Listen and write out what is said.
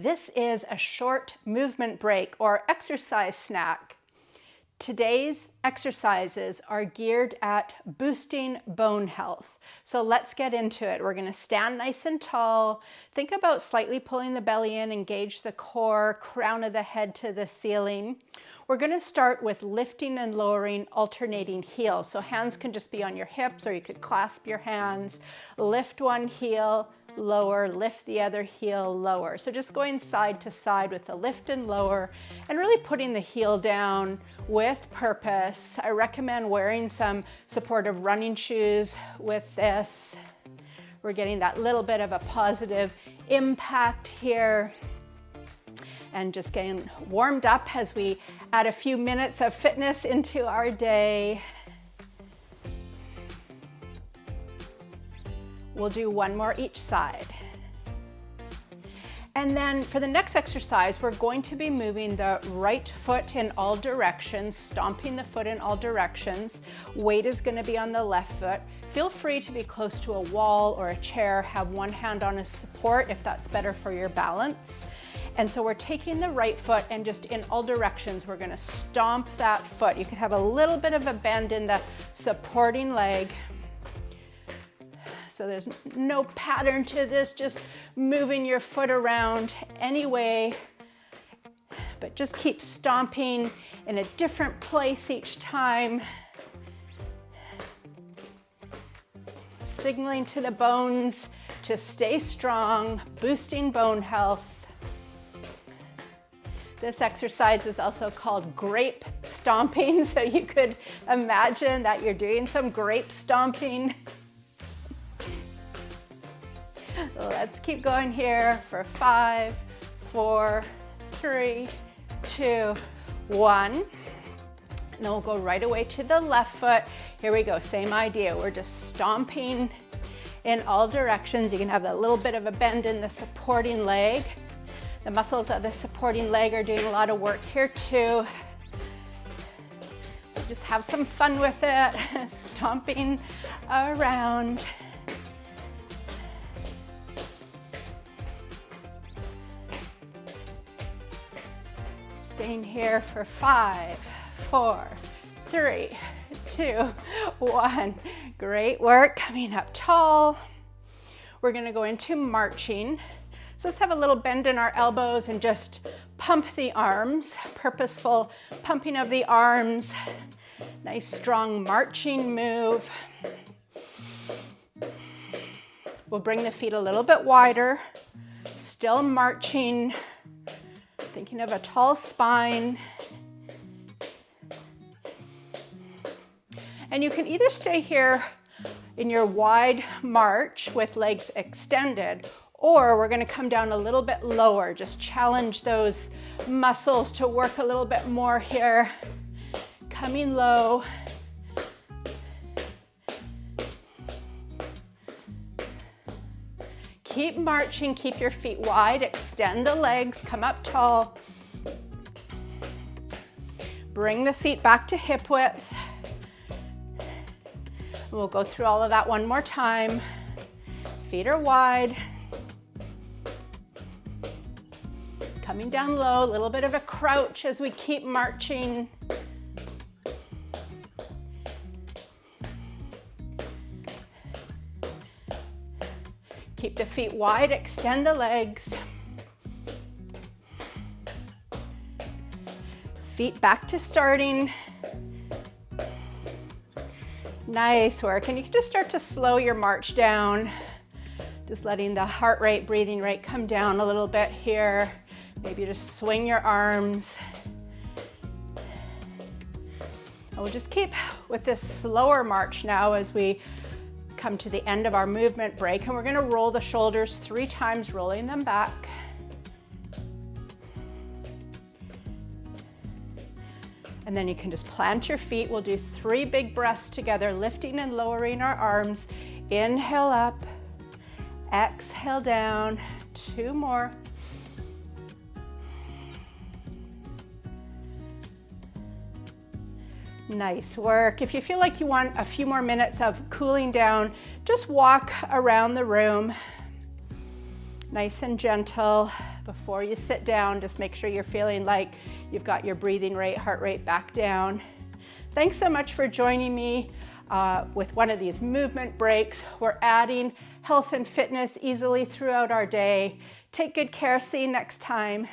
This is a short movement break or exercise snack. Today's exercises are geared at boosting bone health. So let's get into it. We're going to stand nice and tall. Think about slightly pulling the belly in, engage the core, crown of the head to the ceiling. We're going to start with lifting and lowering alternating heels. So hands can just be on your hips, or you could clasp your hands. Lift one heel, lower, lift the other heel, lower. So just going side to side with the lift and lower, and really putting the heel down with purpose. I recommend wearing some supportive running shoes with this. We're getting that little bit of a positive impact here. And just getting warmed up as we add a few minutes of fitness into our day. We'll do one more each side. And then for the next exercise, we're going to be moving the right foot in all directions, stomping the foot in all directions. Weight is going to be on the left foot. Feel free to be close to a wall or a chair. Have one hand on a support if that's better for your balance. And so we're taking the right foot and just in all directions, we're going to stomp that foot. You could have a little bit of a bend in the supporting leg. So there's no pattern to this, just moving your foot around anyway, but just keep stomping in a different place each time. Signaling to the bones to stay strong, boosting bone health. This exercise is also called grape stomping, so you could imagine that you're doing some grape stomping. Let's keep going here for 5, 4, 3, 2, 1. And then we'll go right away to the left foot. Here we go, same idea. We're just stomping in all directions. You can have that little bit of a bend in the supporting leg. The muscles of the supporting leg are doing a lot of work here too. So just have some fun with it, stomping around. Staying here for 5, 4, 3, 2, 1. Great work, coming up tall. We're gonna go into marching. So let's have a little bend in our elbows and just pump the arms. Purposeful pumping of the arms. Nice strong marching move. We'll bring the feet a little bit wider. Still marching. Thinking of a tall spine. And you can either stay here in your wide march with legs extended, or we're going to come down a little bit lower. Just challenge those muscles to work a little bit more here. Coming low. Keep marching, keep your feet wide, extend the legs, come up tall. Bring the feet back to hip width. We'll go through all of that one more time. Feet are wide. Coming down low, a little bit of a crouch as we keep marching. Keep the feet wide, extend the legs. Feet back to starting. Nice work, and you can just start to slow your march down. Just letting the heart rate, breathing rate come down a little bit here. Maybe just swing your arms. And we'll just keep with this slower march now as we come to the end of our movement break, and we're going to roll the shoulders 3 times, rolling them back. And then you can just plant your feet. We'll do 3 big breaths together, lifting and lowering our arms. Inhale up, exhale down. 2 more. Nice work. If you feel like you want a few more minutes of cooling down, just walk around the room. Nice and gentle. Before you sit down, just make sure you're feeling like you've got your breathing rate, heart rate back down. Thanks so much for joining me with one of these movement breaks. We're adding health and fitness easily throughout our day. Take good care. See you next time.